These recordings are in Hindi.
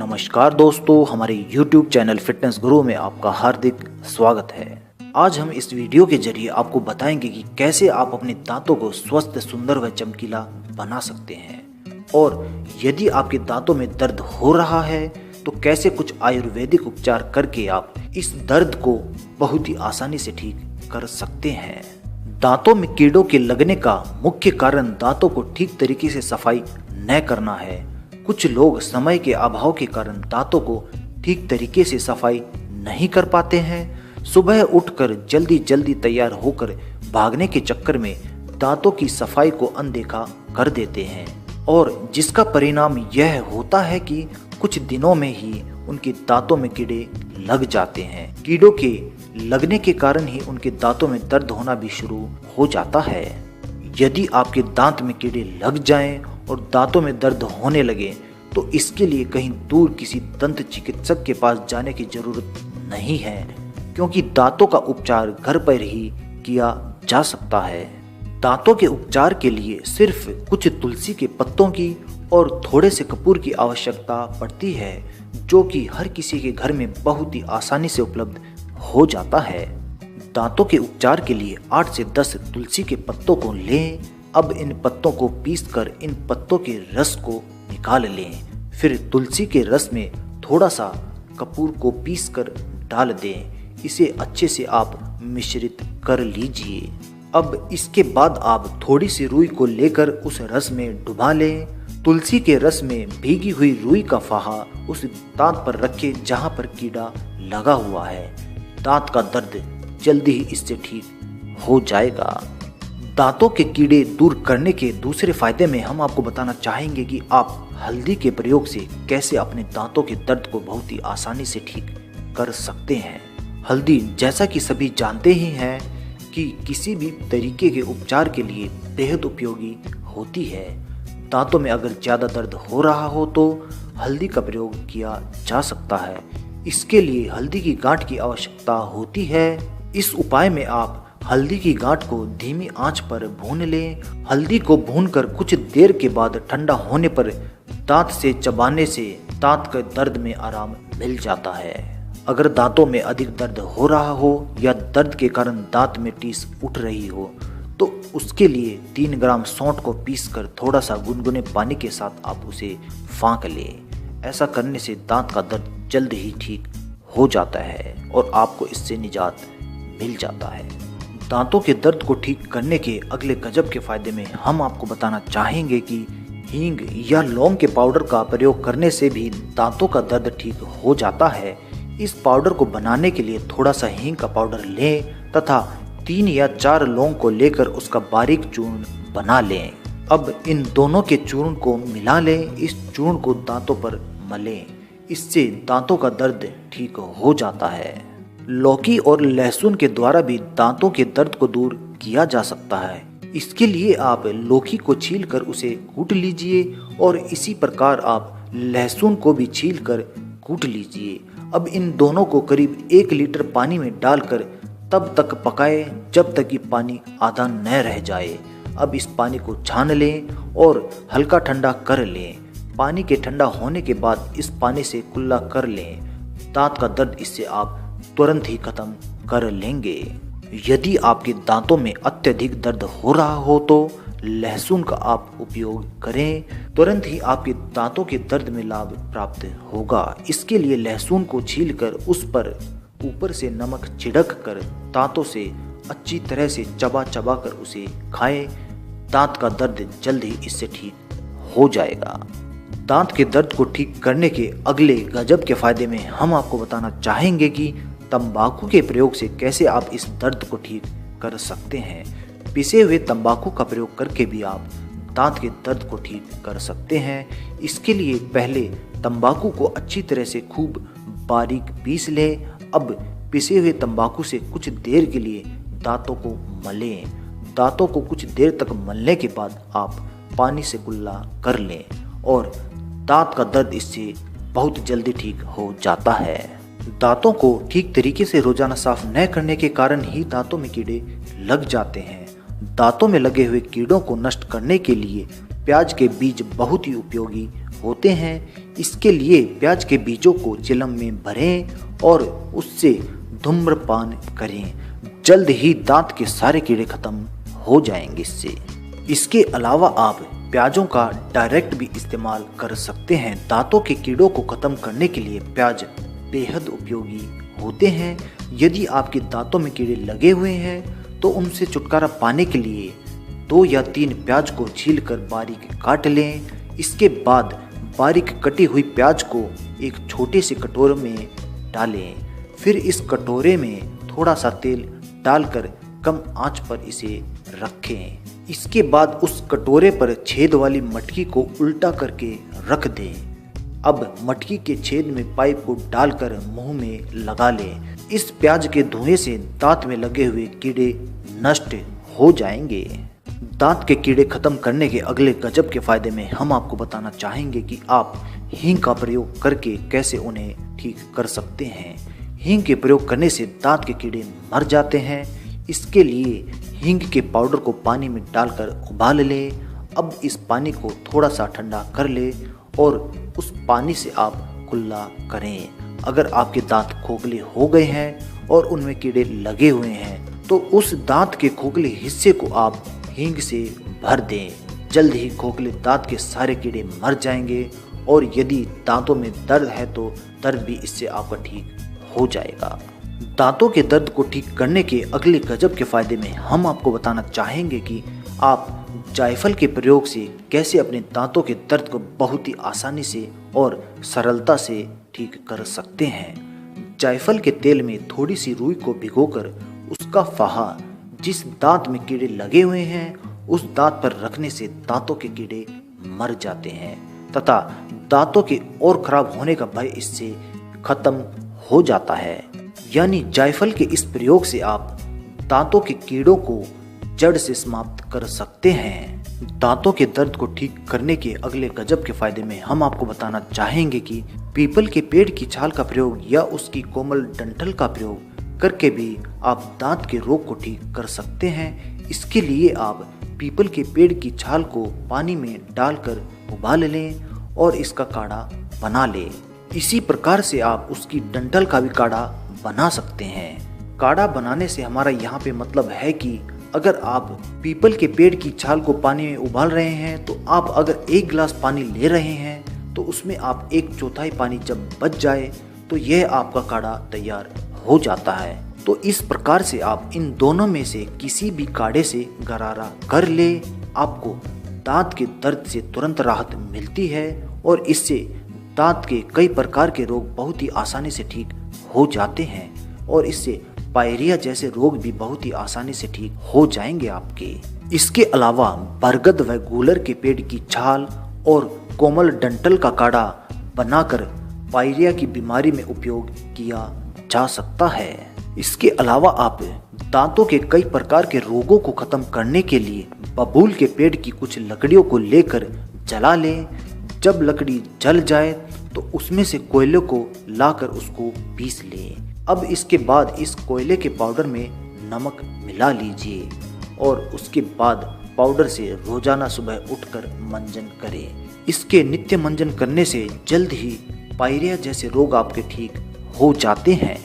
नमस्कार दोस्तों, हमारे YouTube चैनल फिटनेस गुरु में आपका हार्दिक स्वागत है। आज हम इस वीडियो के जरिए आपको बताएंगे कि कैसे आप अपने दांतों को स्वस्थ, सुंदर व चमकीला बना सकते हैं और यदि आपके दांतों में दर्द हो रहा है तो कैसे कुछ आयुर्वेदिक उपचार करके आप इस दर्द को बहुत ही आसानी से ठीक कर सकते हैं। दांतों में कीड़ों के लगने का मुख्य कारण दांतों को ठीक तरीके से सफाई न करना है। कुछ लोग समय के अभाव के कारण दांतों को ठीक तरीके से सफाई नहीं कर पाते हैं। सुबह उठकर जल्दी जल्दी तैयार होकर भागने के चक्कर में दांतों की सफाई को अनदेखा कर देते हैं और जिसका परिणाम यह होता है कि कुछ दिनों में ही उनके दांतों में कीड़े लग जाते हैं। कीड़ों के लगने के कारण ही उनके दांतों में दर्द होना भी शुरू हो जाता है। यदि आपके दांत में कीड़े लग जाएं और दांतों में दर्द होने लगे तो इसके लिए कहीं दूर किसी दंत चिकित्सक के पास जाने की जरूरत नहीं है, क्योंकि दांतों का उपचार घर पर ही किया जा सकता है। दांतों के उपचार के लिए सिर्फ कुछ तुलसी के पत्तों की और थोड़े से कपूर की आवश्यकता पड़ती है, जो कि हर किसी के घर में बहुत ही आसानी से उपलब्ध हो जाता है। दांतों के उपचार के लिए 8 से 10 तुलसी के पत्तों को लें। अब इन पत्तों को पीसकर इन पत्तों के रस को निकाल लें। फिर तुलसी के रस में थोड़ा सा कपूर को पीसकर डाल दें। इसे अच्छे से आप मिश्रित कर लीजिए। अब इसके बाद आप थोड़ी सी रुई को लेकर उस रस में डुबा लें। तुलसी के रस में भीगी हुई रुई का फाहा उस दांत पर रखें जहां पर कीड़ा लगा हुआ है। दांत का दर्द जल्दी ही इससे ठीक हो जाएगा। दांतों के कीड़े दूर करने के दूसरे फायदे में हम आपको बताना चाहेंगे कि आप हल्दी के प्रयोग से कैसे अपने दांतों के दर्द को बहुत ही आसानी से ठीक कर सकते हैं। हल्दी, जैसा कि सभी जानते ही हैं कि किसी भी तरीके के उपचार के लिए बेहद उपयोगी होती है। दांतों में अगर ज़्यादा दर्द हो रहा हो तो हल्दी का प्रयोग किया जा सकता है। इसके लिए हल्दी की गांठ की आवश्यकता होती है। इस उपाय में आप हल्दी की गांठ को धीमी आंच पर भून लें। हल्दी को भूनकर कुछ देर के बाद ठंडा होने पर दांत से चबाने से दांत के दर्द में आराम मिल जाता है। अगर दांतों में अधिक दर्द हो रहा हो या दर्द के कारण दांत में टीस उठ रही हो तो उसके लिए 3 ग्राम सौंठ को पीसकर थोड़ा सा गुनगुने पानी के साथ आप उसे फाँक लें। ऐसा करने से दांत का दर्द जल्द ही ठीक हो जाता है और आपको इससे निजात मिल जाता है। दांतों के दर्द को ठीक करने के अगले गजब के फायदे में हम आपको बताना चाहेंगे कि हींग या लौंग के पाउडर का प्रयोग करने से भी दांतों का दर्द ठीक हो जाता है। इस पाउडर को बनाने के लिए थोड़ा सा हींग का पाउडर लें तथा 3 या 4 लौंग को लेकर उसका बारीक चूर्ण बना लें। अब इन दोनों के चूर्ण को मिला लें। इस चूर्ण को दांतों पर मलें। इससे दांतों का दर्द ठीक हो जाता है। लौकी और लहसुन के द्वारा भी दांतों के दर्द को दूर किया जा सकता है। इसके लिए आप लौकी को छीलकर उसे कूट लीजिए और इसी प्रकार आप लहसुन को भी छीलकर कूट लीजिए। अब इन दोनों को करीब 1 लीटर पानी में डालकर तब तक पकाएं जब तक कि पानी आधा न रह जाए। अब इस पानी को छान लें और हल्का ठंडा कर लें। पानी के ठंडा होने के बाद इस पानी से कुल्ला कर लें। दांत का दर्द इससे आप तुरंत ही खत्म कर लेंगे। यदि आपके दांतों में अत्यधिक दर्द हो रहा हो तो लहसुन का आप उपयोग करें। तुरंत ही आपके दांतों के दर्द में लाभ प्राप्त होगा। इसके लिए लहसुन को छीलकर उस पर ऊपर से नमक छिड़क कर दांतों से अच्छी तरह से चबा चबा कर उसे खाएं। दांत का दर्द जल्द ही इससे ठीक हो जाएगा। दांत के दर्द को ठीक करने के अगले गजब के फायदे में हम आपको बताना चाहेंगे कि तंबाकू के प्रयोग से कैसे आप इस दर्द को ठीक कर सकते हैं। पिसे हुए तंबाकू का प्रयोग करके भी आप दांत के दर्द को ठीक कर सकते हैं। इसके लिए पहले तंबाकू को अच्छी तरह से खूब बारीक पीस लें। अब पिसे हुए तंबाकू से कुछ देर के लिए दांतों को मलें। दांतों को कुछ देर तक मलने के बाद आप पानी से कुल्ला कर लें और दांत का दर्द इससे बहुत जल्दी ठीक हो जाता है। दांतों को ठीक तरीके से रोजाना साफ न करने के कारण ही दांतों में कीड़े लग जाते हैं। दांतों में लगे हुए कीड़ों को नष्ट करने के लिए प्याज के बीज बहुत ही उपयोगी होते हैं। इसके लिए प्याज के बीजों को चिलम में भरें और उससे धूम्रपान करें। जल्द ही दांत के सारे कीड़े खत्म हो जाएंगे इससे। इसके अलावा आप प्याजों का डायरेक्ट भी इस्तेमाल कर सकते हैं। दांतों के कीड़ों को खत्म करने के लिए प्याज बेहद उपयोगी होते हैं। यदि आपके दांतों में कीड़े लगे हुए हैं तो उनसे छुटकारा पाने के लिए 2 या 3 प्याज को छीलकर बारीक काट लें। इसके बाद बारीक कटी हुई प्याज को एक छोटे से कटोरे में डालें। फिर इस कटोरे में थोड़ा सा तेल डालकर कम आंच पर इसे रखें। इसके बाद उस कटोरे पर छेद वाली मटकी को उल्टा करके रख दें। अब मटकी के छेद में पाइप को डालकर मुंह में लगा लें। इस प्याज के धुएं से दांत में लगे हुए कीड़े नष्ट हो जाएंगे। दांत के कीड़े खत्म करने के अगले गजब के फायदे में हम आपको बताना चाहेंगे कि आप हींग का प्रयोग करके कैसे उन्हें ठीक कर सकते हैं। हींग के प्रयोग करने से दांत के कीड़े मर जाते हैं। इसके लिए हींग के पाउडर को पानी में डालकर उबाल लें। अब इस पानी को थोड़ा सा ठंडा कर लें और उस पानी से आप कुल्ला करें। अगर आपके दांत खोखले हो गए हैं और उनमें कीड़े लगे हुए हैं तो उस दांत के खोखले हिस्से को आप हींग से भर दें। जल्द ही खोखले दांत के सारे कीड़े मर जाएंगे और यदि दांतों में दर्द है तो दर्द भी इससे आपका ठीक हो जाएगा। दांतों के दर्द को ठीक करने के अगले गजब के फायदे में हम आपको बताना चाहेंगे कि आप जायफल के प्रयोग से कैसे अपने दांतों के दर्द को बहुत ही आसानी से और सरलता से ठीक कर सकते हैं। जायफल के तेल में थोड़ी सी रुई को भिगोकर उसका फाहा जिस दांत में कीड़े लगे हुए हैं उस दांत पर रखने से दांतों के कीड़े मर जाते हैं तथा दांतों के और खराब होने का भय इससे खत्म हो जाता है। यानी जायफल के इस प्रयोग से आप दांतों के कीड़ों को जड़ से समाप्त कर सकते हैं। दांतों के दर्द को ठीक करने के अगले गजब के फायदे में हम आपको बताना चाहेंगे कि पीपल के पेड़ की छाल का प्रयोग या उसकी कोमल डंठल का प्रयोग करके भी आप दांत के रोग को ठीक कर सकते हैं। इसके लिए आप पीपल के पेड़ की छाल को पानी में डालकर उबाल लें और इसका काढ़ा बना लें। इसी प्रकार से आप उसकी डंठल का भी काढ़ा बना सकते हैं। काढ़ा बनाने से हमारा यहाँ पे मतलब है कि अगर आप पीपल के पेड़ की छाल को पानी में उबाल रहे हैं तो आप अगर 1 गिलास पानी ले रहे हैं तो उसमें आप 1/4 पानी जब बच जाए तो यह आपका काढ़ा तैयार हो जाता है। तो इस प्रकार से आप इन दोनों में से किसी भी काढ़े से गरारा कर ले। आपको दांत के दर्द से तुरंत राहत मिलती है और इससे दांत के कई प्रकार के रोग बहुत ही आसानी से ठीक हो जाते हैं और इससे पायरिया जैसे रोग भी बहुत ही आसानी से ठीक हो जाएंगे आपके। इसके अलावा बरगद व गूलर के पेड़ की छाल और कोमल डंठल का काढ़ा बनाकर पायरिया की बीमारी में उपयोग किया जा सकता है। इसके अलावा आप दांतों के कई प्रकार के रोगों को खत्म करने के लिए बबूल के पेड़ की कुछ लकड़ियों को लेकर जला लें। जब लकड़ी जल जाए तो उसमें से कोयले को लाकर उसको पीस लें। अब इसके बाद इस कोयले के पाउडर में नमक मिला लीजिए और उसके बाद पाउडर से रोजाना सुबह उठकर मंजन करें। इसके नित्य मंजन करने से जल्द ही पायरिया जैसे रोग आपके ठीक हो जाते हैं।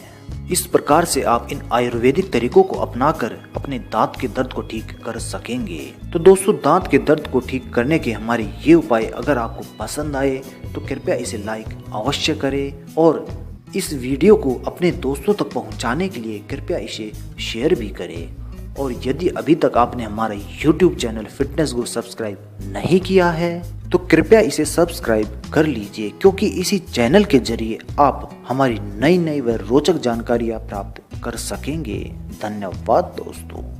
इस प्रकार से आप इन आयुर्वेदिक तरीकों को अपनाकर अपने दांत के दर्द को ठीक कर सकेंगे। तो दोस्तों, दांत के दर्द को ठीक करने के हमारे ये उपाय अगर आपको पसंद आए तो कृपया इसे लाइक अवश्य करें और इस वीडियो को अपने दोस्तों तक पहुंचाने के लिए कृपया इसे शेयर भी करें। और यदि अभी तक आपने हमारा YouTube चैनल फिटनेस गुरु सब्सक्राइब नहीं किया है तो कृपया इसे सब्सक्राइब कर लीजिए, क्योंकि इसी चैनल के जरिए आप हमारी नई नई व रोचक जानकारियाँ प्राप्त कर सकेंगे। धन्यवाद दोस्तों।